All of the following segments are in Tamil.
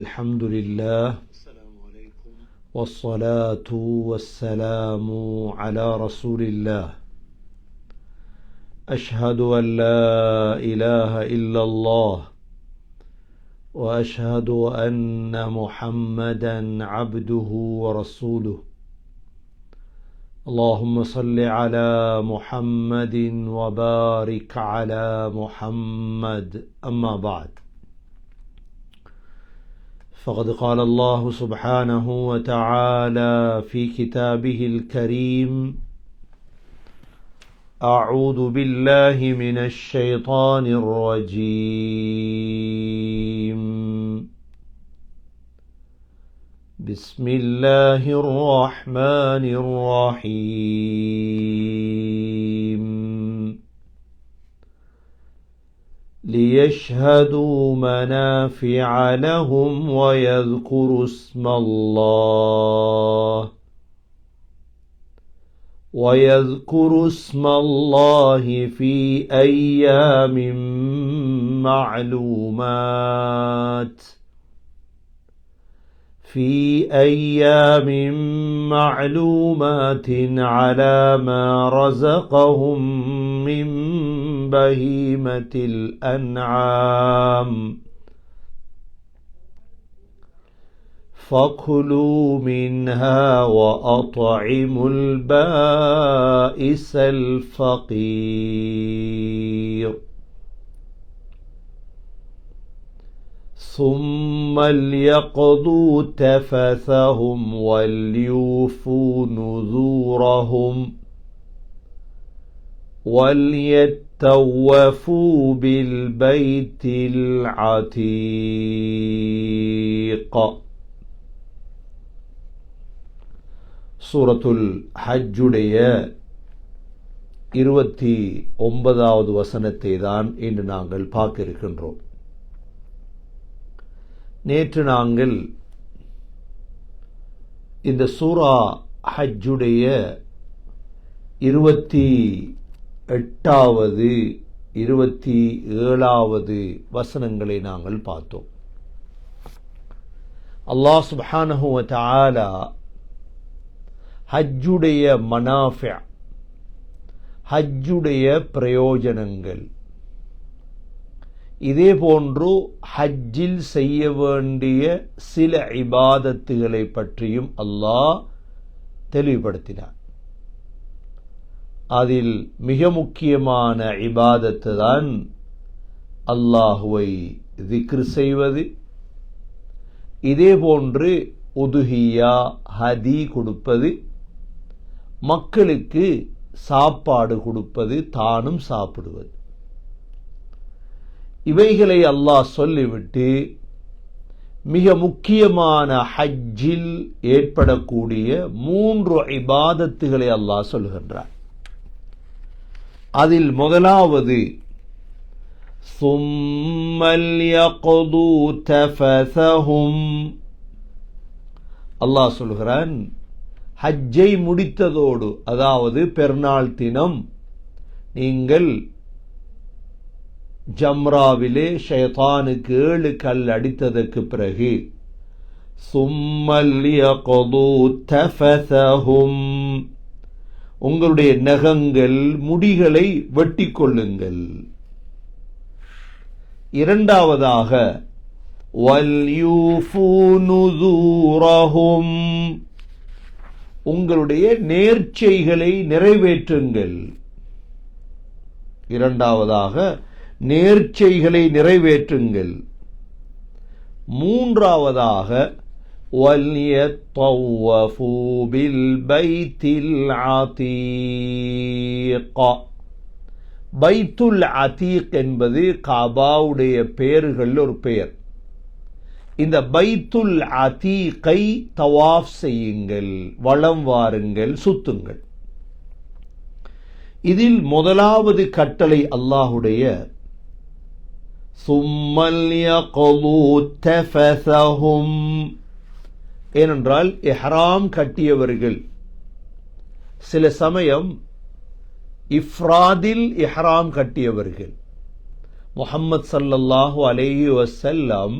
الحمد لله والصلاة والسلام على رسول الله أشهد أن لا إله إلا الله وأشهد أن محمدا عبده ورسوله اللهم صل على محمد وبارك على محمد أما بعد فقد قال الله سبحانه وتعالى في كتابه الكريم أعوذ بالله من الشيطان الرجيم بسم الله الرحمن الرحيم ليشهدوا منافع لهم ويذكروا اسم الله في أيام معلومات على ما رزقهم من بهيمة الأنعام فكلوا منها وأطعموا البائس الفقير ثم ليقضوا تفثهم وليوفوا نذورهم وليطوفوا بالبيت العتيق. சூரத்துல் ஹஜ்ஜுடைய 29வது வசனத்தை தான் இன்று நாங்கள் பார்க்க இருக்கின்றோம். நேற்று நாங்கள் இந்த சூரா ஹஜ்ஜுடைய 28வது 27வது வசனங்களை நாங்கள் பார்த்தோம். அல்லாஹ் சுப்ஹானஹு வ தஆலா ஹஜ்ஜுடைய மனாஃபி', ஹஜ்ஜுடைய பிரயோஜனங்கள், இதே போன்று ஹஜ்ஜில் செய்ய வேண்டிய சில இபாதத்துகளை பற்றியும் அல்லாஹ் தெளிவுபடுத்தினார். அதில் மிக முக்கியமான இபாதத்து தான் அல்லாஹுவை திக்ர் செய்வது. இதே போன்று உதுஹியா, ஹதி கொடுப்பது, மக்களுக்கு சாப்பாடு கொடுப்பது, தானும் சாப்பிடுவது. இவைகளை அல்லாஹ் சொல்லிவிட்டு மிக முக்கியமான ஹஜ்ஜில் ஏற்படக்கூடிய 3 இபாதத்துகளை அல்லாஹ் சொல்கின்றார். அதில் முதலாவது ثُمَّ لْيَقْضُوا تَفَثَهُمْ. அல்லாஹ் சொல்கிறான், ஹஜ்ஜை முடித்ததோடு, அதாவது பெருநாள் தினம் நீங்கள் ஜம்ராவிலே ஷைத்தானுக்கு 7 கல் அடித்ததற்கு பிறகு ثُمَّ لْيَقْضُوا تَفَثَهُمْ, உங்களுடைய நகங்கள், முடிகளை வெட்டிக் கொள்ளுங்கள். இரண்டாவதாக وَلْيُوفُوا نُذُورَهُمْ, உங்களுடைய நேர்ச்சைகளை நிறைவேற்றுங்கள். இரண்டாவதாக நேர்ச்சைகளை நிறைவேற்றுங்கள். மூன்றாவதாக وَلْيَطَّوَّفُوا بِالْبَيْتِ الْعَتِيقِ. பைத்துல் அதீக் என்பது காபாவுடைய பெயர்கள் ஒரு பெயர். இந்த பைத்துல் அதீகை தவாஃப் செய்யுங்கள், வலம் வாருங்கள், சுத்துங்கள். இதில் முதலாவது கட்டளை அல்லாஹுடைய ثُمَّ لْيَقْضُوا تَفَثَهُمْ, ஏனென்றால் இஹ்ராம் கட்டியவர்கள் சில சமயம் இஃப்ராதில் இஹ்ராம் கட்டியவர்கள் முஹம்மது ஸல்லல்லாஹு அலைஹி வஸல்லம்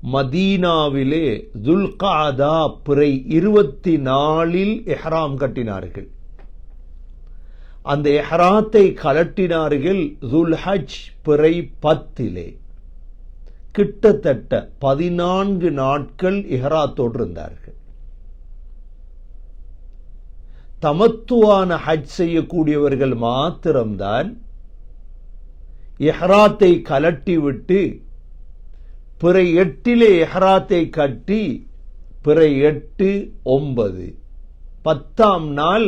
மதீனாவிலே துல்காதா பிறை 24 இஹ்ராம் கட்டினார்கள். அந்த இஹ்ராத்தை கலட்டினார்கள் துல்ஹஜ் பிறை 10. கிட்டத்தட்ட 14 நாட்கள் இஹ்ராத்தோடு இருந்தார்கள். தமத்துவான ஹஜ் செய்யக்கூடியவர்கள் மாத்திரம்தான் இஹ்ராத்தை கலட்டிவிட்டு பிறை 8 இஹ்ராத்தை கட்டி பிறை 8, 9 10ஆம் நாள்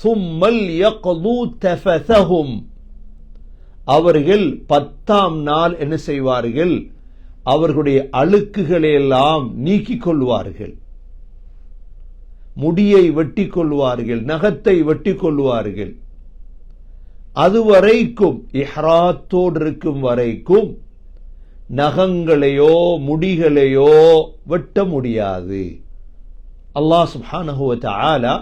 சும்மல் யக்து தஃபஸஹும், அவர்கள் 10ஆம் நாள் என்ன செய்வார்கள்? அவர்களுடைய அழுக்குகளை எல்லாம் நீக்கிக் கொள்வார்கள். முடியை வெட்டி கொள்வார்கள், நகத்தை வெட்டி கொள்வார்கள். அதுவரைக்கும் இஹ்ராத்தோடு இருக்கும் வரைக்கும் நகங்களையோ முடிகளையோ வெட்ட முடியாது. அல்லாஹ் சுப்ஹானஹு வ தஆலா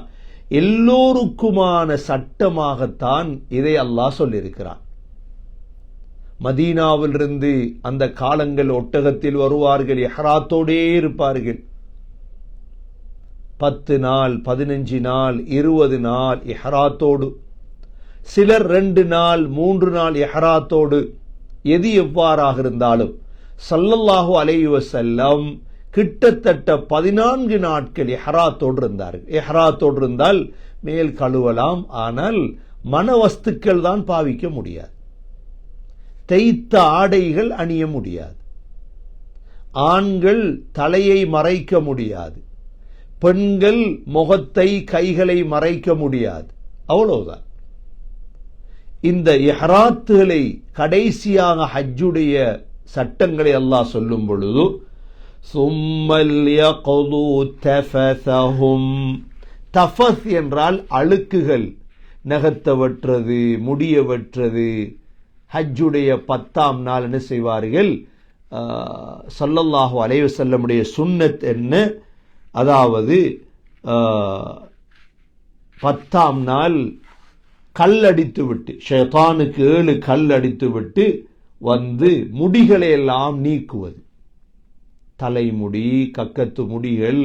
எல்லோருக்குமான சட்டமாகத்தான் இதை அல்லாஹ் சொல்லியிருக்கிறான். மதீனாவிலிருந்து அந்த காலங்கள் ஒட்டகத்தில் வருவார்கள், இஹ்ராத்தோடே இருப்பார்கள். 10 நாள், 15 நாள், 20 நாள் இஹ்ராத்தோடு, சிலர் 2 நாள், 3 நாள் இஹ்ராத்தோடு. எது எவ்வாறாக இருந்தாலும் ஸல்லல்லாஹு அலைஹி வஸல்லம் கிட்டத்தட்ட 14 நாட்கள் இஹ்ராத்தோடு இருந்தார்கள். இஹ்ராத்தோடு இருந்தால் மேல் கழுவலாம், ஆனால் மனவஸ்துக்கள் தான் பாவிக்க முடியாது. தைத்த ஆடைகள் அணிய முடியாது. ஆண்கள் தலையை மறைக்க முடியாது. பெண்கள் முகத்தை கைகளை மறைக்க முடியாது. அவ்வளவுதான். இந்த இஹ்ராத்துகளை கடைசியாக ஹஜ்ஜுடைய சட்டங்களை அல்லாஹ் சொல்லும் பொழுது சும்மல் யக்து தஃபஸஹும், தஃபஸ் என்றால் அழுக்குகள், நகத்தை வெட்டுறது, முடிய வெட்டுறது. ஹஜ்ஜுடைய 10ஆம் நாள் என்ன செய்வார்கள்? ஸல்லல்லாஹு அலைஹி வஸல்லமுடைய சுன்னத் என்ன? அதாவது 10ஆம் நாள் கல் அடித்து விட்டு, ஷைத்தானுக்கு 7 கல் அடித்து விட்டு வந்து முடிகளை எல்லாம் நீக்குவது. தலைமுடி, கக்கத்து முடிகள்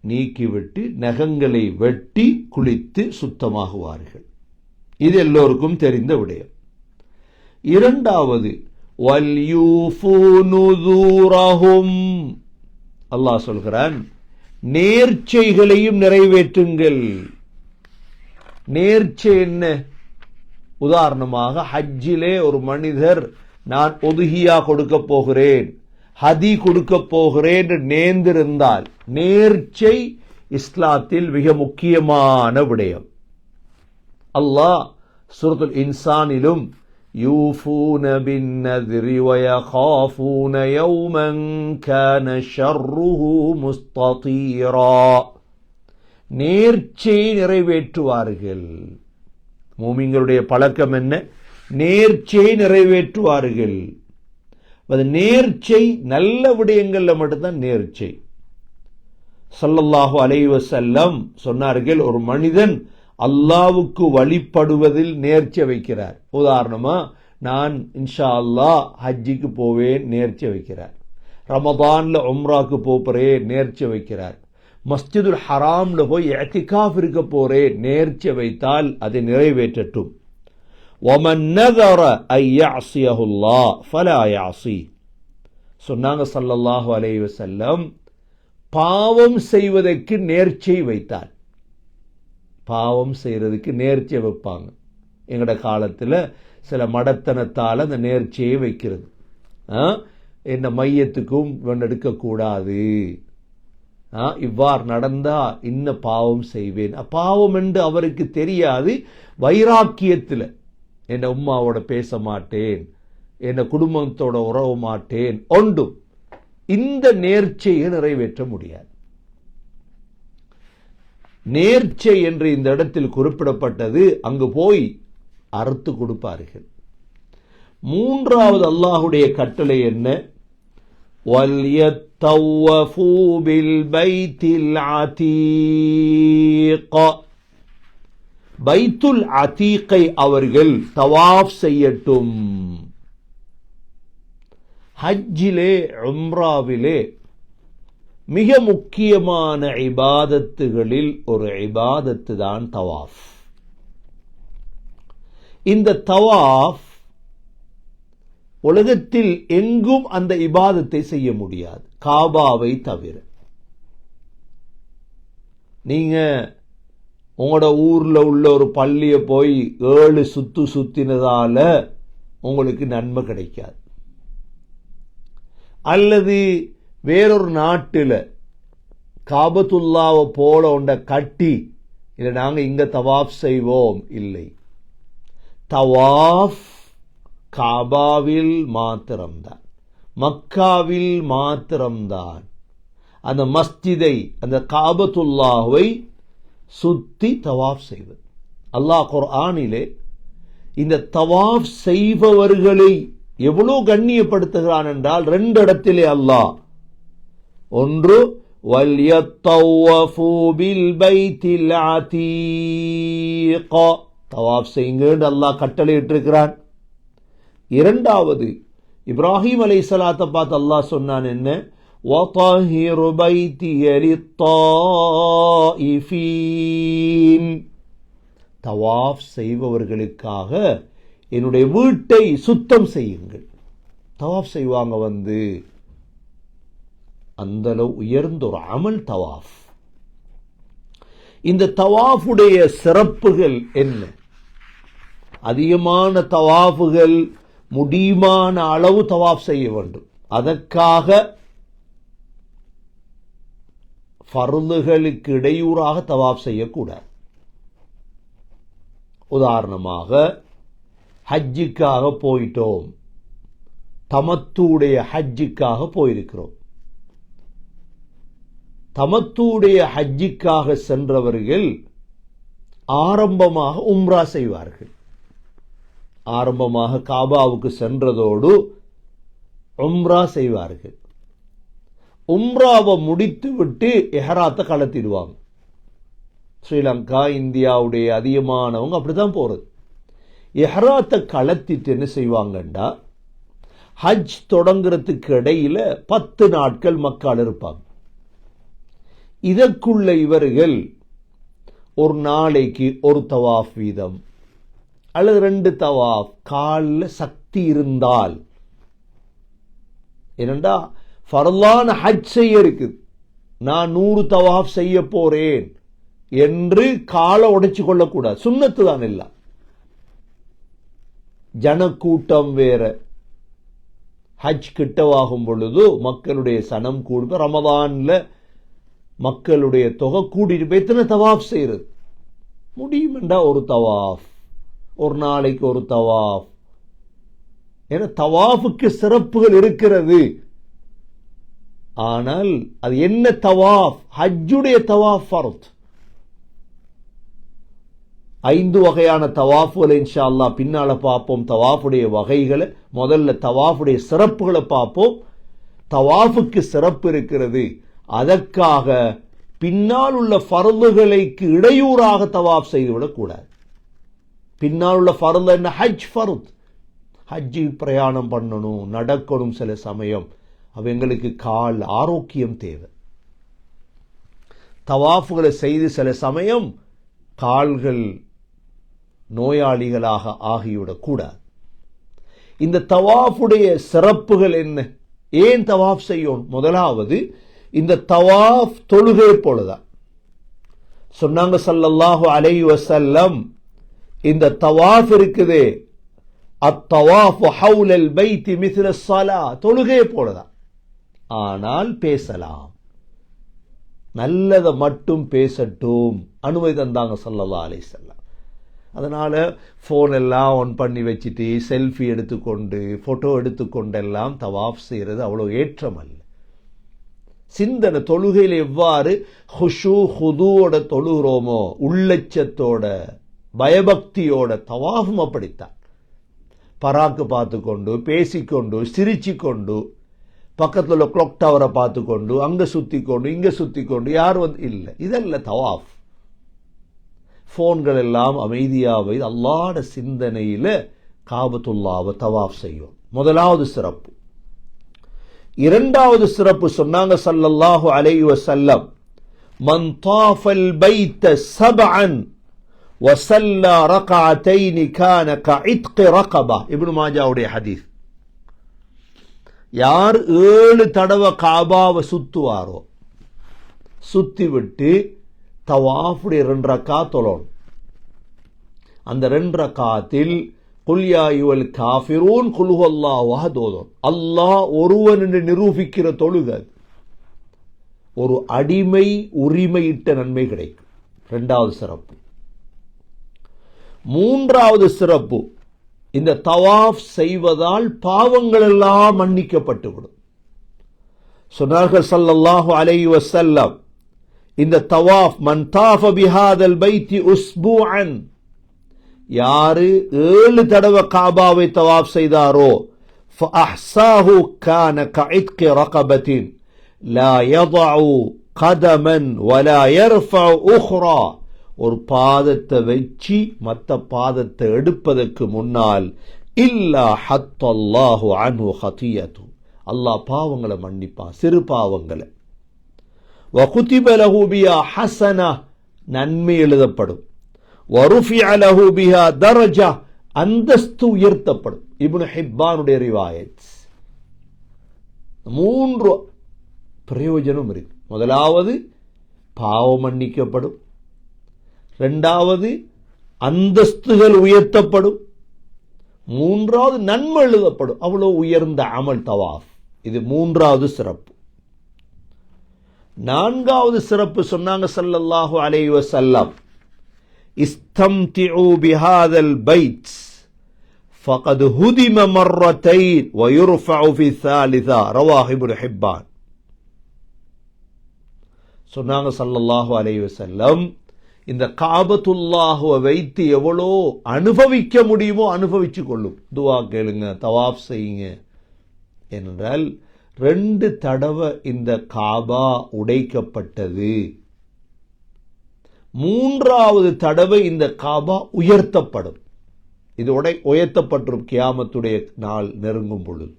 நீக்கிவிட்டு நகங்களை வெட்டி குளித்து சுத்தமாகுவார்கள். இது எல்லோருக்கும் தெரிந்த விடயம். இரண்டாவது, வல்யூஃபூ நுதூரஹும், அல்லாஹ் சொல்கிறான், நேர்ச்சைகளையும் நிறைவேற்றுங்கள். நேர்ச்சை என்ன? உதாரணமாக ஹஜ்ஜிலே ஒரு மனிதர் நான் உதுஹியா கொடுக்க போகிறேன், ஹதி கொடுக்க போகிறேன் என்று நேர்ந்திருந்தால், நேர்ச்சை இஸ்லாத்தில் மிக முக்கியமான விடயம். அல்லாஹ் சூரத்துல் இன்சானிலும் யூஃபூன பின்னத்ரி வயகாஃபூன யௌமன் கான ஷர்ருஹு முஸ்ததீரா, நேர்ச்சையை நிறைவேற்றுவார்கள். மூமின்களுடைய பழக்கம் என்ன? நேர்ச்சையை நிறைவேற்றுவார்கள். அது நேர்ச்சை நல்ல விடயங்கள்ல மட்டும்தான் நேர்ச்சை. ஸல்லல்லாஹு அலைஹி வஸல்லம் சொன்னார்கள், ஒரு மனிதன் அல்லாஹ்வுக்கு வழிபடுவதில் நேர்ச்சை வைக்கிறார். உதாரணமா, நான் இன்ஷா அல்லாஹ் ஹஜ்ஜிக்கு போவேன், நேர்ச்சை வைக்கிறார். ரமதான்ல உம்ராக்கு போறேன், நேர்ச்சை வைக்கிறார். மஸ்ஜிதுல் ஹராம்ல போய் இஅ்திகாஃப் இருக்க போறேன், நேர்ச்சை வைத்தால் அதை நிறைவேற்றட்டும். வமன் நஸர அன் யஅஸியஹு அல்லாஹ் ஃபலா யஅஸி, சொன்னாங்க ஸல்லல்லாஹு அலைஹி வஸல்லம், பாவம் செய்வதற்கு நேர்ச்சை வைத்தார். பாவம் செய்யறதுக்கு நேர்ச்சை வைப்பாங்க. எங்கட காலத்துல சில மடத்தனத்தால் அந்த நேர்ச்சியை வைக்கிறது. என்ன மையத்துக்கும் எடுக்கக்கூடாது, இவ்வாறு நடந்தா இன்ன பாவம் செய்வேன். பாவம் என்று அவருக்கு தெரியாது. வைராக்கியத்தில் என் உம்மாவோட பேச மாட்டேன், என் குடும்பத்தோட உறவு மாட்டேன், ஒன்றும் இந்த நேர்ச்சையை நிறைவேற்ற முடியாது. நேர்ச்சை என்று இந்த இடத்தில் குறிப்பிடப்பட்டது. அங்கு போய் அறுத்து கொடுப்பார்கள். மூன்றாவது அல்லாஹுடைய கட்டளை என்ன? வல்யத்தவ்வஃபூ பில் பைத்தில் அதீக், பைத்துல் அதீக்கை அவர்கள் தவாஃப் செய்யட்டும். ஹஜ்ஜிலே உம்ராவிலே மிக முக்கியமான இபாதத்துகளில் ஒரு இபாதத்து தான் தவாஃப். இந்த தவாஃப் உலகத்தில் எங்கும் அந்த இபாதத்தை செய்ய முடியாது, காபாவை தவிர. நீங்க உங்களோட ஊர்ல உள்ள ஒரு பள்ளியை போய் 7 சுத்தினதால உங்களுக்கு நன்மை கிடைக்காது. அல்லது வேறொரு நாட்டில் காபத்துல்லாவை போல ஒன்றை கட்டி இல்லை நாங்கள் இங்க தவாஃப் செய்வோம், இல்லை. தவாஃப் காபாவில் மாத்திரம்தான், மக்காவில் மாத்திரம்தான். அந்த மஸ்ஜிதை, அந்த காபத்துல்லாவை சுத்தி தவாஃப் செய்வது. அல்லாஹ் குர்ஆனிலே இந்த தவாஃப் செய்பவர்களை எவ்வளவு கண்ணியப்படுத்துகிறான் என்றால் 2 இடத்திலே அல்லாஹ், ஒன்று வல்யத்தவ்வஃபு பில் பைத்தில் அதீக், தவாஃப் செய்யுங்க அல்லாஹ் கட்டளையிட்டிருக்கிறான். இரண்டாவது இப்ராஹிம் அலைஹிஸ்ஸலாத்தை பார்த்து அல்லாஹ் சொன்னான் என்ன, வதஹிர் பைத்திய லித்தாயிஃபீன், தவாஃப் செய்பவர்களுக்காக என்னுடைய வீட்டை சுத்தம் செய்யுங்கள். தவாஃப் செய்வாங்க அந்த அளவு உயர்ந்த ஒரு அமல் தவாஃப். இந்த தவாஃபுடைய சிறப்புகள் என்ன? அதிகமான தவாஃபுகள், முடியுமான அளவு தவாஃப் செய்ய வேண்டும். அதற்காக ஃபர்துகளுக்கு இடையூறாக தவாஃப் செய்யக்கூடாது. உதாரணமாக ஹஜ்ஜுக்காக போயிட்டோம், தமத்துடைய ஹஜ்ஜுக்காக போயிருக்கிறோம். தமத்துடைய ஹஜ்ஜுக்காக சென்றவர்கள் ஆரம்பமாக உம்ரா செய்வார்கள். ஆரம்பமாக காபாவுக்கு சென்றதோடு உம்ரா செய்வார்கள். உம்ராவை முடித்து விட்டு இஹ்ராத்தை கலத்திடுவாங்க. ஸ்ரீலங்கா, இந்தியாவுடைய அதிகமானவங்க அப்படித்தான் போறது. இஹ்ராத்தை கலத்திட்டு என்ன செய்வாங்கண்டா, ஹஜ் தொடங்குறதுக்கு இடையில 10 நாட்கள் மக்கள் இருப்பாங்க. இதற்குள்ள இவர்கள் ஒரு நாளைக்கு ஒரு தவாஃப் வீதம் அல்லது 2 தவாஃப், காலில் சக்தி இருந்தால், ஏனென்றா ஃபர்லான ஹஜ் செய்ய இருக்குது, நான் 100 தவாஃப் செய்ய போறேன் என்று காலை உடைச்சு கொள்ளக்கூடாது. சுன்னத்து தான் எல்லாம். ஜனக்கூட்டம் வேற. ஹஜ் கிட்டவாகும் பொழுது மக்களுடைய சனம் கூடுது. ரமதான்ல மக்களுடைய தொகை கூடிட்டு போய் எத்தனை தவாஃப் செய்யறது முடியுமெண்டா ஒரு தவாஃப், ஒரு நாளைக்கு ஒரு தவாஃப். ஏன்னா தவாஃபுக்கு சிறப்புகள் இருக்கிறது. ஆனால் அது என்ன தவாஃப்? ஹஜ்ஜுடைய தவாஃப் ஃபர்த். 5 வகையான தவாஃபுகளை இன்ஷா அல்லாஹ் பின்னால பார்ப்போம். தவாஃபுடைய வகைகளை முதல்ல தவாஃபுடைய சிறப்புகளை பார்ப்போம். தவாஃபுக்கு சிறப்பு இருக்கிறது. அதற்காக பின்னால் உள்ள ஃபர்துகளுக்கு இடையூறாக தவாஃப் செய்துவிடக் கூடாது. பின்னால் உள்ள ஃபர்து என்ன? ஹஜ் ஃபர்த். ஹஜ்ஜி பிரயாணம் பண்ணணும், நடக்கணும். சில சமயம் அவங்களுக்கு கால் ஆரோக்கியம் தேவை. தவாஃபுகளை செய்து சில சமயம் கால்கள் நோயாளிகளாக ஆகிவிடக் கூடாது. இந்த தவாஃபுடைய சிறப்புகள் என்ன? ஏன் தவாஃப் செய்யணும்? முதலாவது, இந்த தவாஃப் தொழுகை போலதான். சொன்னாங்க ஸல்லல்லாஹு அலைஹி வஸல்லம், இந்த தவாஃப் இருக்குதே, அத்தவாஃபு ஹவுலல் பைத்தி மிஸ்ல ஸலா, தொழுகை போலதான். ஆனால் பேசலாம், நல்லதை மட்டும் பேசட்டும் அனுமதி தந்தாங்க ஸல்லல்லாஹு அலைஹி வஸல்லம். அதனால போன் எல்லாம் ஆன் பண்ணி வச்சுட்டு செல்ஃபி எடுத்துக்கொண்டு போட்டோ எடுத்துக்கொண்டெல்லாம் தவாஃப் செய்யறது அவ்வளவு ஏற்றம் அல்ல. சிந்தனை, தொழுகையில் எவ்வாறு ஹுஷு ஹுதுவோட தொழுகிறோமோ, உள்ளச்சத்தோட பயபக்தியோட, தவாஃபும் அப்படித்தான். பராக்கு பார்த்துக்கொண்டு, பேசிக்கொண்டு, சிரிச்சுக்கொண்டு, பக்கத்தில் உள்ள கிளாக் டவரை பார்த்துக்கொண்டு, அங்க சுத்தி கொண்டு இங்க சுத்தி கொண்டு யார் இல்லை, இதல்ல தவாஃப். போன்கள் எல்லாம் அமைதியாவை அல்லாஹ்வுடைய சிந்தனையில காபத்துல்லாவை தவாஃப் செய்யும். முதலாவது சிறப்பு. இரண்டாவது சிறப்பு சொன்னாங்க ஸல்லல்லாஹு அலைஹி வஸல்லம், மன் தாஃபல் பைத்த சபஅன் வஸல்லா ரக்அத்தைன் கான கஇத்கி ரகபா. இப்னு மாஜாவுடைய ஹதீஸ். யார் 7 தடவை காபாவை சுத்துவாரோ, சுத்தி விட்டு தவாஃபுடைய 2 ரக்காத் தொழணும். அந்த 2 ரக்காத்தில் குல் யா அய்யுஹல் காஃபிரூன் குல் ஹுவல்லாஹு அஹத் ஓதும். அல்லாஹ் ஒருவன் என்று நிரூபிக்கிற தொழுகை. ஒரு அடிமை உரிமையிட்ட நன்மை கிடைக்கும். 2வது சிறப்பு. 3வது சிறப்பு, இந்த தவாஃப் செய்வதால் பாவங்கள் எல்லாம் மன்னிக்கப்பட்டுவிடும். சொன்னார்கள் ஸல்லல்லாஹு அலைஹி வஸல்லம், இந்த தவாஃப் மன் தாஃப பிஹாதல் பைத்தி உஸ்பூஅன், யாரு 7 தடவை காபாவை தவாஃப் செய்தாரோ, ஃபஅஹ்ஸாஹு கான கஇத்கி ரகபத்தின் லா யதஉ கதமன் வலா யர்ஃபஉ உக்ரா. ஒரு பாதத்தை வச்சு மற்ற பாதத்தை எடுப்பதற்கு முன்னால் இல்லா ஹத்தல்லாஹு அன்ஹு ஹதியது, அல்லாஹ் பாவங்களை மன்னிப்பான், சிறு பாவங்களை. வகுதிப லஹு பிஹா ஹஸனா, நன்மை எழுதப்படும். வருஃபிஅ லஹு பிஹா தரஜா, அந்தஸ்து உயர்த்தப்படும். இப்னு ஹிப்பானுடைய ரிவாயத். 3 பிரயோஜனம் இருக்கு. முதலாவது பாவம் மன்னிக்கப்படும், 2வது அந்தஸ்துகள் உயர்த்தப்படும், 3வது நன்மை எழுதப்படும். அவ்வளவு உயர்ந்த அமல் தவாஃப். இது 3வது சிறப்பு. 4வது சிறப்பு சொன்னாங்க ஸல்லல்லாஹு அலைஹி வஸல்லம், இஸ்தம்திஉ பிஹாதல் பைத் ஃபகத் ஹுதிம மர்ரத்தைன் வயுர்ஃபஉ ஃபி ஸாலிஸா ரவாஹு இப்னு ஹிப்பான். சொன்னாங்க ஸல்லல்லாஹு அலைஹி வஸல்லம், இந்த காபத்துல்லாஹுவை வைத்து எவ்வளோ அனுபவிக்க முடியுமோ அனுபவிச்சு கொள்ளும். துவா கேளுங்க, தவாஃப் செய்யுங்க. என்றால் 2 தடவை இந்த காபா உடைக்கப்பட்டது, 3வது தடவை இந்த காபா உயர்த்தப்படும். இது உயர்த்தப்பட்டிரும் கியாமத்துடைய நாள் நெருங்கும் பொழுது.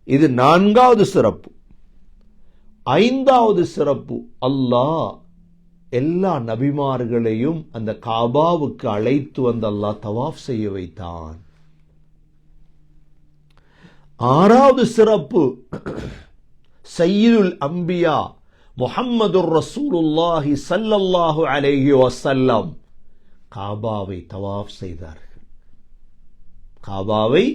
இது 4வது சிறப்பு. 5வது சிறப்பு, அல்லாஹ் எல்லா நபிமார்களையும் அந்த காபாவுக்கு அழைத்து வந்து அல்லாஹ் தவாஃப் செய்ய வைத்தான். 6வது சிறப்பு, சய்யிதுல் அம்பியா முஹம்மதுர் ரசூலுல்லாஹி ஸல்லல்லாஹு அலைஹி வஸல்லம் காபாவை தவாஃப் செய்தார்கள். காபாவை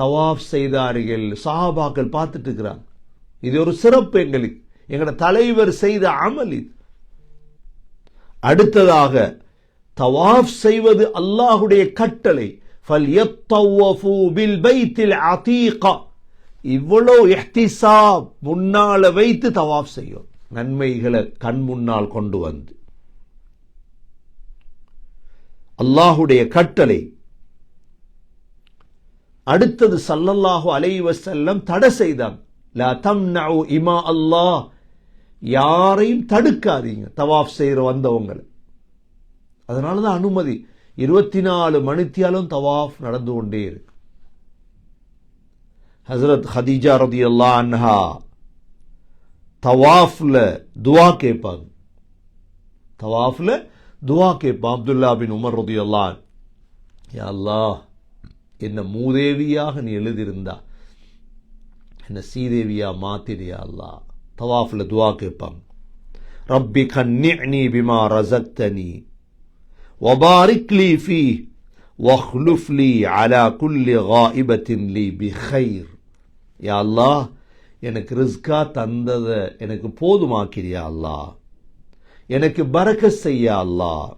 தவாஃப் செய்தார்கள். சஹாபாக்கள் பார்த்துட்டு இருக்கிறாங்க. இது ஒரு சிறப்பு, எங்களுக்கு எங்களோட தலைவர் செய்த அமல் இது. அடுத்ததாக தவாஃப் செய்வது அல்லாஹுடைய கட்டளை. ஃபல்யத்தவஃபு பில் பைத்தில் அதீகா, இவ்வளோ இஹ்திசாப் முன்னால வைத்து தவாஃப் செய்யும். நன்மைகளை கண் முன்னால் கொண்டு வந்து அல்லாஹுடைய கட்டளை. அடுத்தது ஸல்லல்லாஹு அலைஹி வஸல்லம் தடை செய்தாங்க. லா தம்னஉ இமா அல்லாஹ், யாரையும் தடுக்காதீங்க தவாஃப் செய்கிற வந்தவங்களை. அதனால தான் அனுமதி. 24 மணித்தியாலும் தவாஃப் நடந்து கொண்டே இருக்கு. ஹஸ்ரத் ஹதீஜா ரலியல்லாஹு அன்ஹா தவாஃப்ல துவா கேட்பாங்க. தவாஃப்ல துவா கேட்பான். அப்துல்லா பின் உமர் ரலியல்லாஹு அன்ஹு, யா அல்லாஹ், என்ன மூதேவியாக நீ எழுதியிருந்தா என்ன சீதேவியா மாத்திரியா அல்லாஹ். தவாஃப்ல துவா கேட்பாங்க. ரப்பி கன்னிஅனி பிமா ரஸக்தனி வபாரிக் லீ ஃபீ வஹ்லுஃப் லீ அலா குல்லி காயிபத்தின் லீ பிகைர். யா அல்லாஹ், எனக்கு ரிஸ்கா தந்ததை எனக்கு போதுமாக்கிறியா அல்லாஹ், எனக்கு பரக்கத் செய்ய அல்லாஹ்.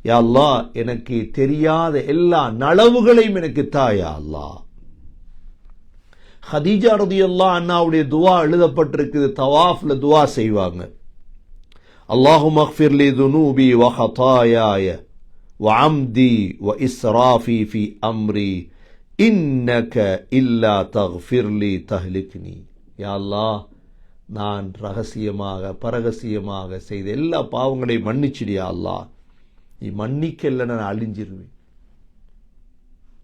யா அல்லாஹ், எனக்கு தெரியாத எல்லா நலவுகளையும் எனக்கு தாயா அல்லாஹ். ஹதீஜா ரலியல்லாஹு அன்ஹாவுடைய துவா எழுதப்பட்டிருக்குது. தவாஃப்ல துவா செய்வாங்க. அல்லாஹும்ம அக்ஃபிர் லி துனூபி வ ஹதாயாய வ அம்தி வ இஸ்ராஃபி ஃபி அம்ரி இன்னக இல்லா தக்ஃபிர் லி தஹ்லிக்னி. யா அல்லாஹ், நான் ரகசியமாக பரகசியமாக செய்த எல்லா பாவங்களையும் மன்னிச்சிடியா அல்லாஹ், நீ மன்னிக்கல நான் அழிஞ்சிருவேன்.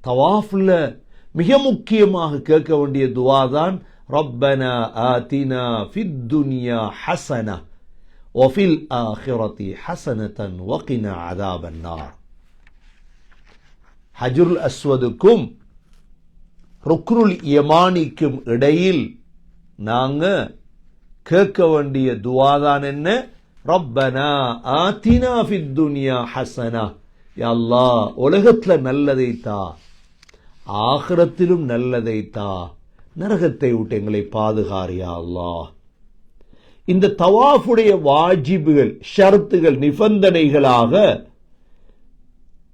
தவாஃப்ல மிக முக்கியமாக கேட்க வேண்டிய துவா தான் ரப்பனா ஆதினா ஃபித் துன்யா ஹஸனா வஃபில் ஆখিরাতি ஹஸனதன் வகினா அஸாபன் நார். ஹஜ்ருல் அஸ்வதுக்கும் ருக்னுல் யமானிக்கும் இடையில் நாங்க கேட்க வேண்டிய துவா தான் என்ன? ரப்பனா ஆதினா ஃபித் துன்யா ஹஸனா, யா அல்லாஹ் உலகத்துல நல்லதை தா, ஆகிரத்திலும் நல்லதை தா, நரகத்தை விட்டு எங்களை பாதுகார் யா அல்லாஹ். இந்த தவாஃபுடைய வாஜிபுகள், ஷர்த்துகள், நிபந்தனைகளாக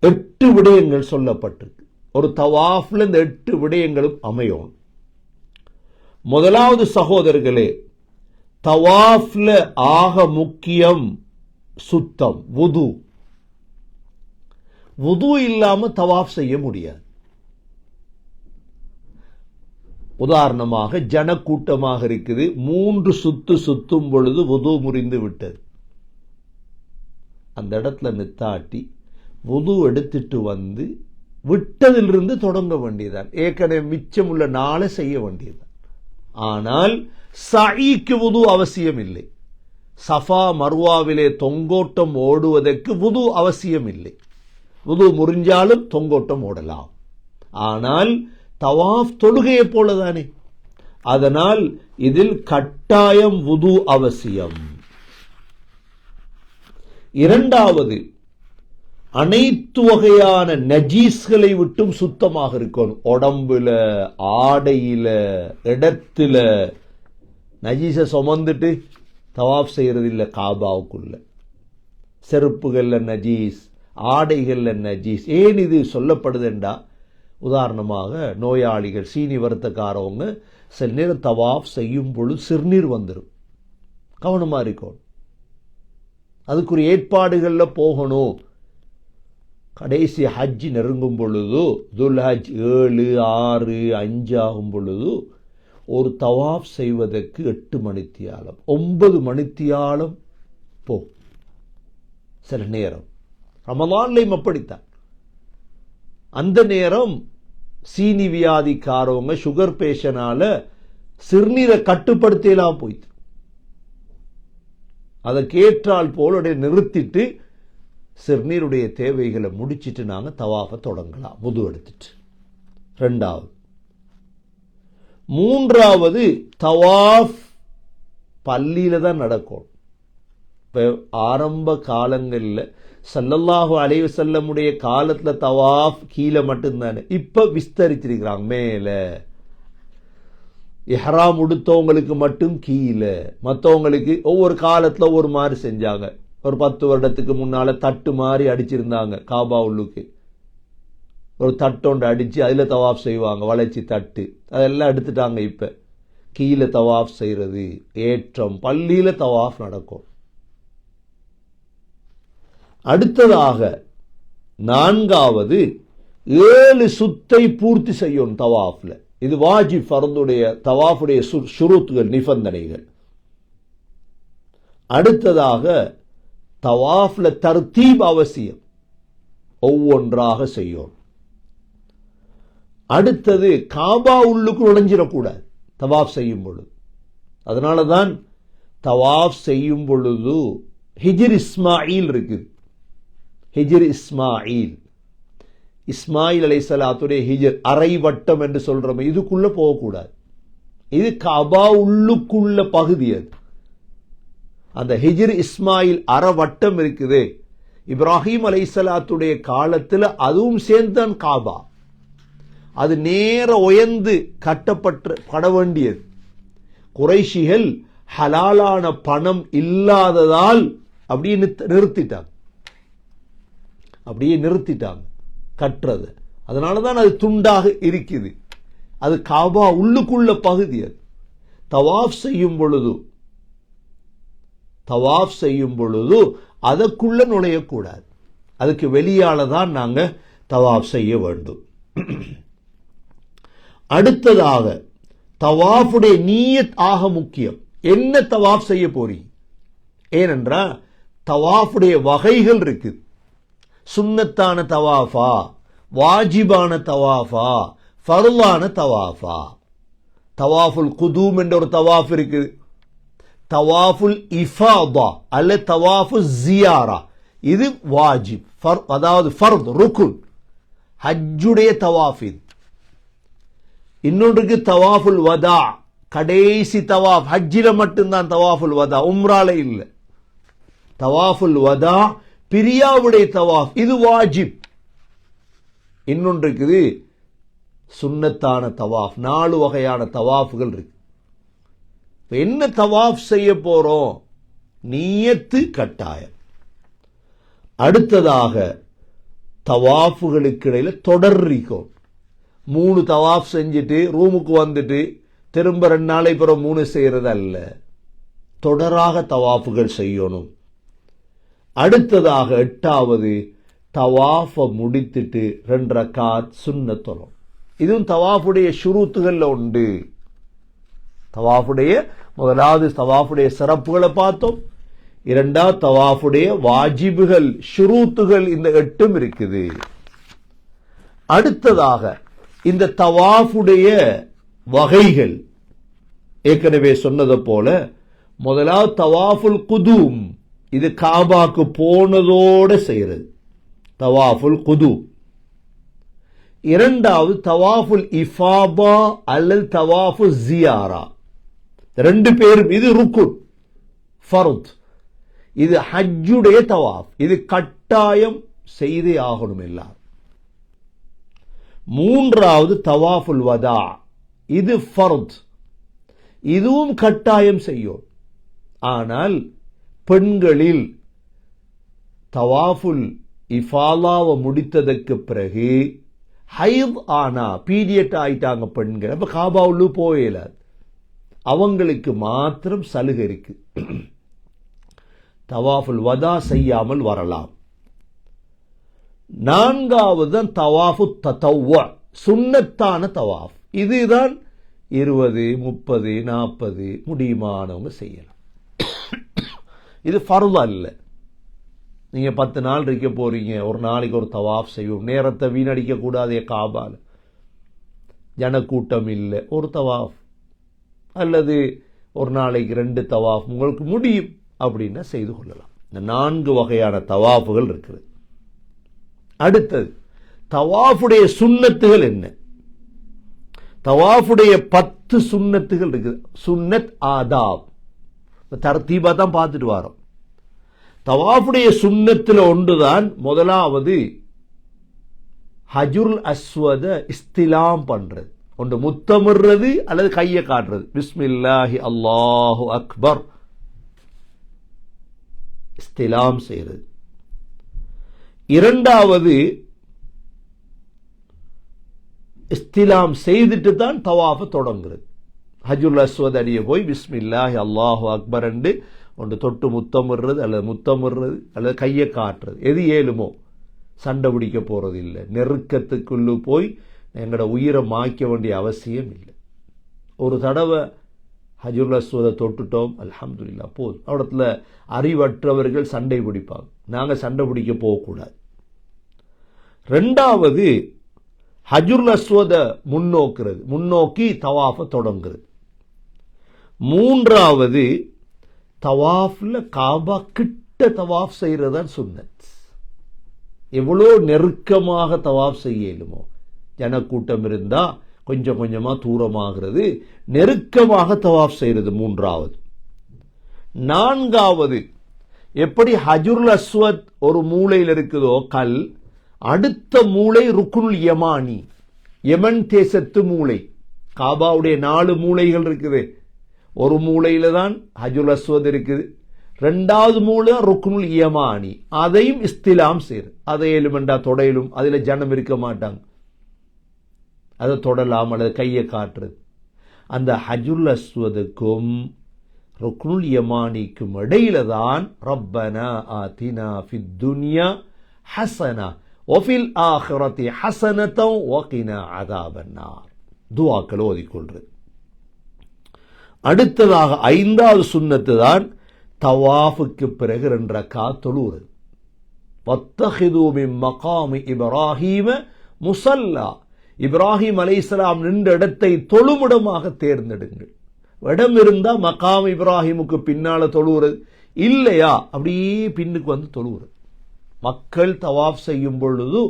8 விடயங்கள் சொல்லப்பட்டிருக்கு. ஒரு தவாஃப்ல இந்த 8 விடயங்களும் அமையும். முதலாவது சகோதரர்களே, தவாஃப்ல ஆக முக்கியம் சுத்தம், வுது. வுது இல்லாம தவாஃப் செய்ய முடியாது. உதாரணமாக ஜனக்கூட்டமாக இருக்குது, 3 சுத்து சுத்தும் பொழுது வுது முறிந்து விட்டது. அந்த இடத்துல நித்தாட்டி வுது எடுத்துட்டு வந்து விட்டதிலிருந்து தொடங்க வேண்டியதான். ஏற்கனவே மிச்சம் உள்ள நாளை செய்ய வேண்டியதான். ஆனால் சஈக்கு வுது அவசியம் இல்லை. சஃபா மர்வாவிலே தொங்கோட்டம் ஓடுவதற்கு வுது அவசியம் இல்லை. வுது முறிஞ்சாலும் தொங்கோட்டம் ஓடலாம். ஆனால் தவாஃப் தொழுகையை போலதானே, அதனால் இதில் கட்டாயம் வுது அவசியம். இரண்டாவது, அனைத்து வகையான நஜீஸ்களை விட்டும் சுத்தமாக இருக்கணும். உடம்புல, ஆடையில, இடத்துல நஜீஸை சுமந்துட்டு தவாஃப் செய்யறது இல்லை. காபாவுக்குள்ள செருப்புகள்ல நஜீஸ், ஆடைகள்ல நஜீஸ். ஏன் இது சொல்லப்படுதுண்டா, உதாரணமாக நோயாளிகள், சீனி வருத்தக்காரவங்க சில நேரம் தவாஃப் செய்யும் பொழுது சிறுநீர் வந்துடும். கவனமா இருக்கும். அதுக்குரிய ஏற்பாடுகள்ல போகணும். கடைசி ஹஜ் நெருங்கும் பொழுது, துல்ஹஜ் 7, 6, 5 ஆகும் பொழுது ஒரு தவாஃப் செய்வதற்கு 8 மணித்தியாலம், 9 மணித்தியாலம் போ. சில நேரம் ரமலான்லையும் அப்படித்தான். அந்த நேரம் சீனி வியாதிக்காரவங்க, சுகர் பேஷனால சிறுநீரை கட்டுப்படுத்தலாம் போயிட்டு, அதை கேட்டால் போல நிறுத்திட்டு சிறுநீருடைய தேவைகளை முடிச்சிட்டு நாங்க தவாஃபை தொடங்கலாம், வுது எடுத்துட்டு. ரெண்டாவது. மூன்றாவது, தவாஃப் பள்ளியில தான் நடக்கும். இப்ப ஆரம்ப காலங்களில் ஸல்லல்லாஹு அலைஹி வஸல்லமுடைய காலத்துல தவாஃப் கீழே மட்டும்தானே. இப்ப விஸ்தரிச்சிருக்கிறாங்க. மேல இஹ்ராம் உடுத்தவங்களுக்கு மட்டும் கீழே, மற்றவங்களுக்கு ஒவ்வொரு காலத்துல ஒவ்வொரு மாதிரி செஞ்சாங்க. ஒரு 10 வருடத்துக்கு முன்னால தட்டு மாதிரி அடிச்சிருந்தாங்க. காபா உள்ளுக்கு ஒரு தட்டொண்டு அடிச்சு அதுல தவாஃப் செய்வாங்க, வளைச்சி தட்டு. அதெல்லாம் எடுத்துட்டாங்க. இப்ப கீழே தவாஃப் செய்யறது ஏற்றம், பள்ளியில தவாஃப் நடக்கும். அடுத்ததாக நான்காவது, 7 சுத்தை பூர்த்தி செய்யும் தவாஃப்ல. இது வாஜிப், ஃபர்துடைய தவாஃபுடைய ஷுரூத்துகள், நிபந்தனைகள். அடுத்ததாக தவாஃப்ல தர்தீப் அவசியம், ஒவ்வொன்றாக செய்யும். அடுத்தது, காபா உள்ளுக்கு நுழைஞ்சிடக்கூடாது தவாஃப் செய்யும் பொழுது. அதனாலதான் தவாஃப் செய்யும் பொழுது ஹிஜ்ர் இஸ்மாயில் இருக்குது. ஹிஜ்ர் இஸ்மாயில், இஸ்மாயில் அலைஹிஸ்ஸலாத்துடைய ஹிஜ்ர், அரை வட்டம் என்று சொல்றோம், இதுக்குள்ள போகக்கூடாது. இது காபா உள்ளுக்குள்ள பகுதி. அது அந்த ஹிஜ்ர் இஸ்மாயில் அரை வட்டம் இருக்குது. இப்ராஹிம் அலைஹிஸ்ஸலாத்துடைய காலத்தில் அதுவும் சேர்ந்தான் காபா. அது நேர உயர்ந்து கட்டப்பட வேண்டியது. குறைஷிகள் ஹலாலான பணம் இல்லாததால் அப்படியே நிறுத்திட்டாங்க கட்டுறது. அதனாலதான் அது துண்டாக இருக்குது. அது காபா உள்ளுக்குள்ள பகுதி. அது தவாஃப் செய்யும் பொழுது அதற்குள்ள நுழையக்கூடாது. அதுக்கு வெளியால தான் நாங்க தவாஃப் செய்ய வேண்டும். அடுத்ததாக தவாஃபுடைய நியத் ஆக முக்கியம். என்ன தவாஃப் செய்ய போறீங்க? ஏனென்றா தவாஃபுடைய வகைகள் இருக்கு. சுன்னத்தான தவாஃபா, வாஜிபான தவாஃபா, ஃபர்லான தவாஃபா? தவாஃபுல் குதூம் என்ற ஒரு தவாஃப் இருக்குது, தவாஃபுல் இஃபாதா அல்ல தவாஃபு ஜியாரா, இது வாஜிப், அதாவது ஃபர்த் ருக்குன், ஹஜ்ஜுடைய தவாஃப். இது இன்னொன்றுக்கு தவாஃபுல் வதா, கடைசி தவாஃப், ஹஜ்ஜில மட்டும்தான் தவாஃபுல் வதா, உம்ரால இல்லை. தவாஃபுல் வதா பிரியாவுடைய தவாஃப், இது வாஜிப். இன்னொன்று இருக்குது சுன்னத்தான தவாஃப். 4 வகையான தவாஃப்கள் இருக்கு. என்ன தவாஃப் செய்ய போறோம்? நியத்து கட்டாயம். அடுத்ததாக தவாஃபுகளுக்கு இடையில தொடர்றிக்கும். 3 தவாஃப் செஞ்சுட்டு ரூமுக்கு வந்துட்டு திரும்ப 2 நாளை பிறகு 3 செய்யறது அல்ல, தொடராக தவாஃபுகள் செய்யணும். அடுத்ததாக 8வது தவாஃப முடித்துட்டு 2 ரக்காத் சுன்னத் தொழும். இதுவும் தவாஃபுடைய ஷுரூத்துகள்ல உண்டு. தவாஃபுடைய முதலாவது தவாஃபுடைய சிறப்புகளை பார்த்தோம். 2வது தவாஃபுடைய வாஜிபுகள் ஷுரூத்துகள் இந்த 8ம் இருக்குது. அடுத்ததாக இந்த தவாஃபுடைய வகைகள் ஏற்கனவே சொன்னதை போல, முதலாவது தவாஃபுல் குதூம், இது காபாக்கு போனதோட செய்யறது தவாஃபுல் குதூம். 2வது தவாஃபுல் இஃபாதா அல்லது தவாஃபு ஜியாரா, 2 பேரும் இது ருக்குன் ஃபர்த், இது ஹஜ்ஜுடைய தவாஃப், இது கட்டாயம் செய்தே ஆகணும் எல்லாரும். 3வது தவாஃபுல் வதா, இது ஃபர்த், இதுவும் கட்டாயம் செய்யும். ஆனால் பெண்களில் தவாஃபுல் இஃபாலாவை முடித்ததற்கு பிறகு ஹைத் ஆனா, பீரியட் ஆயிட்டாங்க பெண்கள், அப்ப காபாவுள்ளு போயில, அவங்களுக்கு மாத்திரம் சலுகை இருக்கு, தவாஃபுல் வதா செய்யாமல் வரலாம். 4வது தவாஃபு தத்தவ்வ, சுன்னத்தான தவாஃப், இதுதான் 20, 30, 40 முடியுமானவங்க செய்யலாம். இது ஃபர்து அல்ல. நீங்க 10 நாள் இருக்க போறீங்க, ஒரு நாளைக்கு ஒரு தவாஃப் செய்வோம், நேரத்தை வீணடிக்க கூடாதே, காபால ஜனக்கூட்டம் இல்லை, ஒரு தவாஃப் அல்லது ஒரு நாளைக்கு 2 தவாஃப் உங்களுக்கு முடியும் அப்படின்னா செய்து கொள்ளலாம். இந்த 4 வகையான தவாஃபுகள் இருக்குது. அடுத்தது தவாஃபுடைய சுன்னத்துகள் என்ன? தவாஃபுடைய 10 சுன்னத்துகள் இருக்குது. சுன்னத் ஆதாப் தர்த்தீபா தான் பார்த்துட்டு வரோம். தவாஃபுடைய சுன்னத்தில் ஒன்றுதான் முதலாவது ஹஜ்ருல் அஸ்வத இஸ்திலாம் பண்றது, ஒன்று முத்தமிடுறது அல்லது கையை காட்டுறது, பிஸ்மில்லாஹி அல்லாஹு அக்பர், இஸ்திலாம் செய்யறது. 2வது இஸ்திலாம் செய்துட்டு தான் தவாஃப தொடங்குறது. ஹஜ்ருல் அஸ்வத் அடிய போய் பிஸ்மில்லாஹி அல்லாஹு அக்பர் என்று ஒன்று தொட்டு முத்தமிடுறது அல்லது முத்தமிடுறது அல்லது கையை காட்டுறது, எது ஏழுமோ. சண்டை பிடிக்க போறது இல்லை, நெருக்கத்துக்குள்ளு போய் எங்களோட உயிரை மாய்க்க வேண்டிய அவசியம் இல்லை. ஒரு தடவை ஹஜ்ருல் அஸ்வதை தொட்டுட்டோம், அல்ஹம்துலில்லாஹ் போதும். அவடத்துல அறிவற்றவர்கள் சண்டை பிடிப்பாங்க, நாங்கள் சண்டை பிடிக்க போகக்கூடாது. 2வது ஹஜ்ருல் அஸ்வத முன்னோக்குறது, முன்னோக்கி தவாஃப தொடங்குறது. 3வது தவாஃப்ல காபா கிட்ட தவாஃப் செய்யறதான் சுன்னத். எவ்வளோ நெருக்கமாக தவாஃப் செய்யலுமோ, ஜனக்கூட்டம் இருந்தா கொஞ்சம் கொஞ்சமா தூரமாகிறது, நெருக்கமாக தவாஃப் செய்யறது 3வது. 4வது எப்படி ஹஜ்ருல் அஸ்வத் ஒரு மூலையில் இருக்குதோ கல், அடுத்த மூளை ருக்குனுல் யமானி, யமன் தேசத்து மூளை. காபாவுடைய 4 மூளைகள் இருக்குது, ஒரு மூளையில தான் ஹஜ்ருல் அஸ்வத் இருக்குது, 2வது மூளை ருக்குனுல் யமானி, அதையும் இஸ்திலாம் செய்யுது. அதை எலுமெண்டா தொடையிலும், அதுல ஜனம் இருக்க மாட்டாங்க, அதை தொடலாம் அல்லது கையை காட்டுறது. அந்த ஹஜ்ருல் அஸ்வதுக்கும் ருக்குனுல் யமானிக்கும் இடையில தான் ரப்பனா ஆதினா ஃபித் துன்யா ஹஸனா வஃபில் ஆখিরাতি ஹஸனத்தன் வகினா அஸாபன்னார் துஆக்கள் ஓதிக்கொள்றது. அடுத்ததாக 5வது சுன்னத்து தான் தவாஃபுக்கு பிறகு 2 ரக்காத் தொழுவது. வத்தஹிது மின் மகாமி இப்ராஹீம முஸல்லா, இப்ராஹிம் அலைஹிஸ்ஸலாம் நின்ற இடத்தை தொழுமிடமாக தேர்ந்தெடுங்கள். இடம் இருந்தா மகாம் இப்ராஹிமுக்கு பின்னால தொழுகிறது, இல்லையா அப்படியே பின்னுக்கு வந்து தொழுகிறது. மக்கள் தவாஃப் செய்யும் பொழுது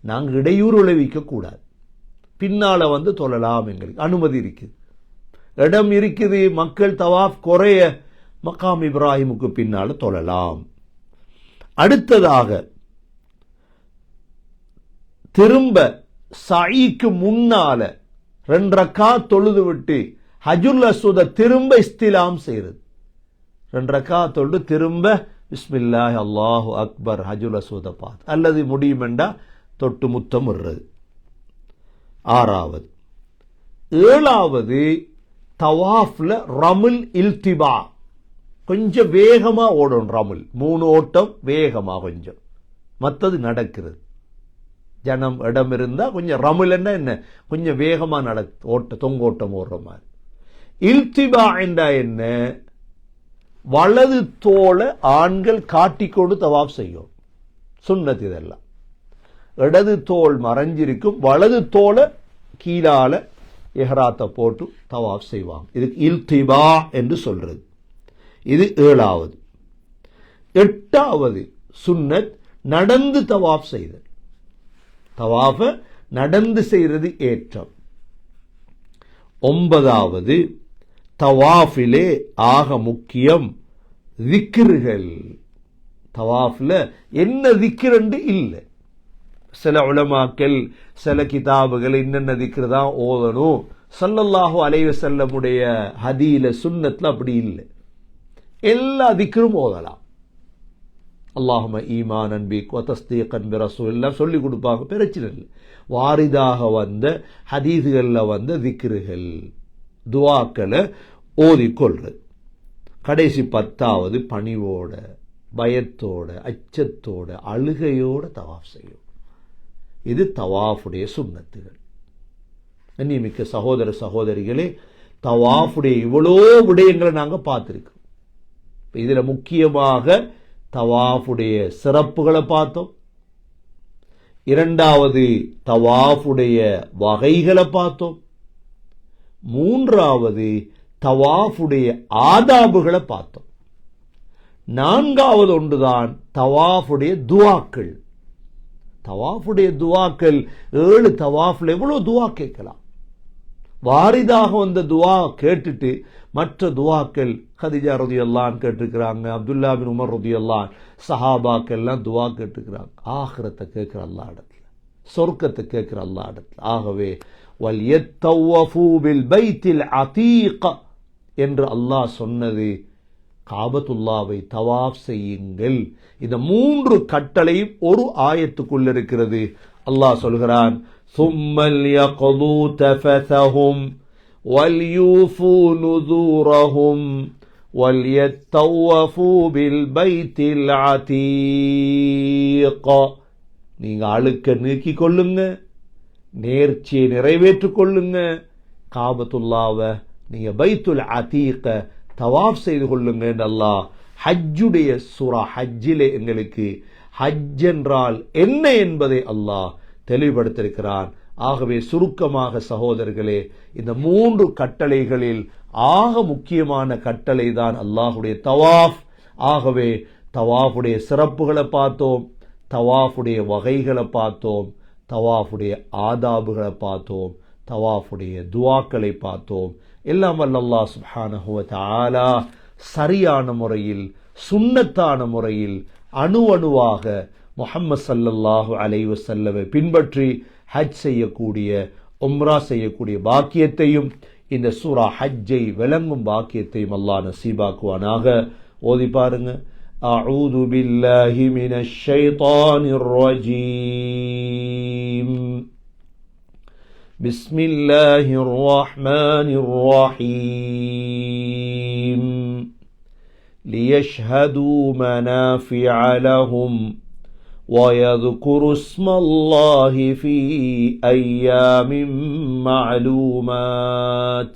நாங்கள் இடையூறு விளைவிக்க கூடாது. பின்னால வந்து தொழலாம், எங்களுக்கு அனுமதி இருக்குது, இடம் இருக்குது. மக்கள் தவாஃப் குறைய மகாம் இப்ராஹிமுக்கு பின்னால தொழலாம். அடுத்ததாக திரும்ப சஈக்கு முன்னால 2 ரக்காத் தொழுது விட்டு ஹஜ்ருல் அஸ்வத திரும்ப இஸ்திலாம் செய்யறது. 2 ரக்காத் தொழுது திரும்ப பிஸ்மில்லாஹி அல்லாஹு அக்பர் ஹஜ்ருல் அஸ்வத பார்த்து, அல்லது முடியுமெண்டா தொட்டு முத்தம் விடுறது. 6வது. 7வது தவாஃப்ல ரமுல் இல்திபா, கொஞ்சம் வேகமா ஓடும். ரமுல் 3 ஓட்டம் வேகமா, கொஞ்சம் மற்றது நடக்கிறது. ஜனம் இடம் இருந்தா கொஞ்சம் ரமுல் என்ன கொஞ்சம் வேகமா ஓட்ட தொங்கோட்டம் ஓடுற மாதிரி. இல்திபா என்றா என்ன? வலது தோளை ஆண்கள் காட்டிக்கொண்டு தவாஃப் செய்யும் சுன்னத். இதெல்லாம் இடது தோல் மறைஞ்சிருக்கும், வலது தோலை கீழால இஹ்ராத்தை போட்டு தவாஃப் செய்வாங்க. இதுக்கு இல்திபா என்று சொல்றது. இது 7வது. 8வது சுன்னத் நடந்து தவாஃப் செய்தல். தவாஃப நடந்து செய்யறது ஏற்றம். 9வது தவாஃபிலே ஆக முக்கியம் திக்ருகள். தவாஃப்ல என்ன திக்ர் என்று இல்லை. சில உலமாக்கள் சில கிதாபுகள் என்னென்ன திக்ரு தான் ஓதணும், ஸல்லல்லாஹு அலைஹி வஸல்லமுடைய ஹதீல சுன்னத்ல அப்படி இல்லை. எல்லா திக்ரும் ஓதலாம். அல்லாஹும்ம ஈமானன் பிக் வ தஸ்தீகன் பி ரசூலில்லாஹ் சொல்லி கொடுப்பாங்க, பிரச்சனை இல்லை. வாரிதாக வந்த ஹதீஸ்களில் வந்த திக்ருகள் துஆக்களை ஓதிக்கொள்றது. கடைசி 10வது பணிவோட, பயத்தோட, அச்சத்தோட, அழுகையோட தவாஃப் செய்யும். இது தவாஃபுடைய சுன்னத்துகள். கண்ணியமிக்க சகோதர சகோதரிகளே, தவாஃபுடைய இவ்வளோ விடயங்களை நாங்கள் பார்த்துருக்கோம். இதில் முக்கியமாக தவாஃபுடைய சிறப்புகளை பார்த்தோம். 2வது தவாஃபுடைய வகைகளை பார்த்தோம். 3வது தவாஃபுடைய ஆதாபுகளை பார்த்தோம். 4வது ஒன்றுதான் தவாஃபுடைய துஆக்கள். தவாஃபுடைய துஆக்கள் 7 தவாஃப்ல எவ்வளவு துஆ கேட்கலாம். வாரிதாக வந்த துஆ கேட்டுட்டு மற்ற துஆக்கள் கதீஜா ரலியல்லாஹு அன்ஹா கேட்டிருக்கிறாங்க, அப்துல்லா பின் உமர் ரலியல்லாஹு அன்ஹு, சஹாபாக்கள் எல்லாம் துஆ கேட்டிருக்கிறாங்க. ஆகிரத்தை கேட்கிற அல்லாஹ் இடத்துல, சொர்க்கத்தை கேட்கிற அல்லாஹ் இடத்துல. ஆகவே வல்யத்தவஃபு பில் பைத்தில் அதீக் என்று அல்லாஹ் சொன்னது, காபத்துல்லாவை தவாஃப் செய்யுங்கள். இந்த 3 கட்டளையும் ஒரு ஆயத்துக்குள் இருக்கிறது. அல்லாஹ் சொல்கிறான், சும்மல் யக்து தஃபஸஹும் வல்யூஃபு நுذூரஹும் வல்யத்தவஃபு பில் பைத்தில் அதீக். நீங்க அழுக்க நீக்கி கொள்ளுங்க, நேர்ச்சியை நிறைவேற்றிக் கொள்ளுங்க, காபத்துல்லாவை நீங்க பைத்துல் அதீக தவாஃப் செய்து கொள்ளுங்க என்று அல்லாஹ் ஹஜ்ஜுடைய சூரா ஹஜ்ஜிலே எங்களுக்கு ஹஜ் என்றால் என்ன என்பதை அல்லாஹ் தெளிவுபடுத்தியிருக்கிறான். ஆகவே சுருக்கமாக சகோதரர்களே, இந்த 3 கட்டளைகளில் ஆக முக்கியமான கட்டளை தான் அல்லாஹுடைய தவாஃப். ஆகவே தவாஃபுடைய சிறப்புகளை பார்த்தோம், தவாஃபுடைய வகைகளை பார்த்தோம், தவாஃபுடைய ஆதாபுகளை பார்த்தோம், தவாஃபுடைய துஆக்களை பார்த்தோம். எல்லாம் வல்ல அல்லாஹ் சுப்ஹானஹு வ தஆலா சரியான முறையில், சுன்னத்தான முறையில், அணுவாக முஹம்மது ஸல்லல்லாஹு அலைஹி வஸல்லமை பின்பற்றி ஹஜ் செய்யக்கூடிய, உம்ரா செய்யக்கூடிய பாக்கியத்தையும், இந்த சூரா ஹஜ்ஜை விளங்கும் பாக்கியத்தையும் அல்லாஹ் நசீபாக்குவானாக. ஓதி பாருங்க. அஊது பில்லாஹி மினஷ் ஷைத்தானிர் ரஜீம். பிஸ்மில்லாஹிர் ரஹ்மானிர் ரஹீம். லியஷ்ஹது மனாஃபிஅ லஹும் ويذكروا اسم الله في أيام معلومات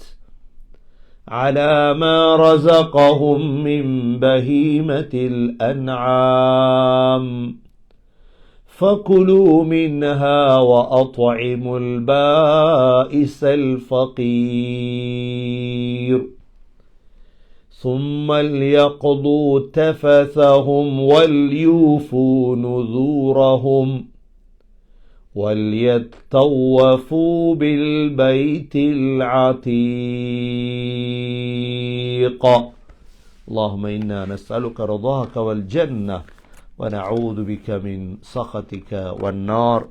على ما رزقهم من بهيمة الأنعام فكلوا منها وأطعموا البائس الفقير ثم ليقضوا تفثهم وليوفوا نذورهم وليطوفوا بالبيت العتيق. اللهم إنا نسألك رضاك والجنة ونعوذ بك من سخطك والنار.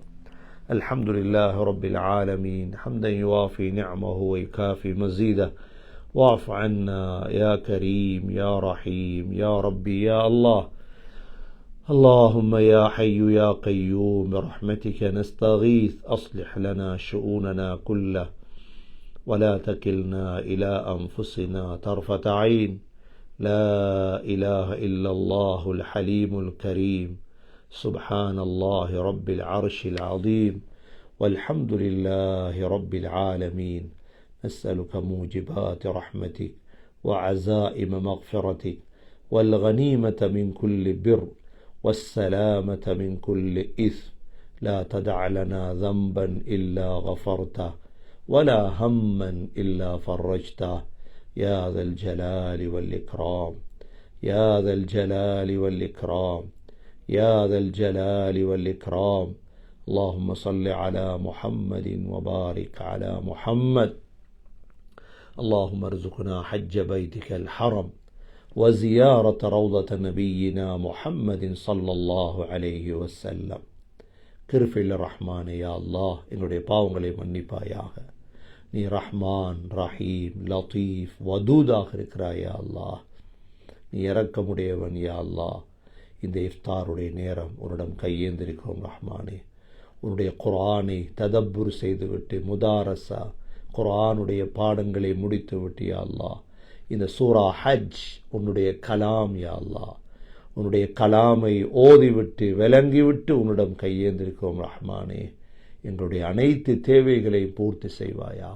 الحمد لله رب العالمين حمدا يوافي نعمه ويكافي مزيده. واعف عنا يا كريم يا رحيم يا ربي يا الله. اللهم يا حي يا قيوم برحمتك نستغيث أصلح لنا شؤوننا كله ولا تكلنا إلى أنفسنا طرفة عين. لا إله إلا الله الحليم الكريم سبحان الله رب العرش العظيم والحمد لله رب العالمين. نسألك موجبات رحمتك وعزائم مغفرتك والغنيمة من كل بر والسلامة من كل إثم. لا تدع لنا ذنبا إلا غفرته ولا هما إلا فرجته يا ذا الجلال والإكرام يا ذا الجلال والإكرام يا ذا الجلال والإكرام. اللهم صل على محمد وبارك على محمد. اللهم ارزقنا حج بيتك الحرم وزيارة روضة نبينا محمد صلى الله عليه وسلم. கிருபையுள்ள ரஹ்மானே யா அல்லாஹ், என்னுடைய பாவங்களை மன்னிப்பாயாக. நீ ரஹ்மான் ரஹீம் லத்தீஃப் வதூதாக இருக்கிறாய் யா அல்லாஹ். நீ இரக்கமுடையவன் யா அல்லாஹ். இந்த இஃப்தாருடைய நேரம் உன்னிடம் கையேந்திருக்கிறோம் ரஹ்மானே. உன்னுடைய குர்ஆனை ததப்புர் செய்துவிட்டு முதாரசா குர்ஆனுடைய பாடங்களை முடித்து விட்டு யா அல்லாஹ், இந்த சூரா ஹஜ் உன்னுடைய கலாம் யா அல்லாஹ், உன்னுடைய கலாமை ஓதிவிட்டு விளங்கிவிட்டு உன்னிடம் கையேந்திருக்கிறோம் ரஹ்மானே. எங்களுடைய அனைத்து தேவைகளையும் பூர்த்தி செய்வாயாக.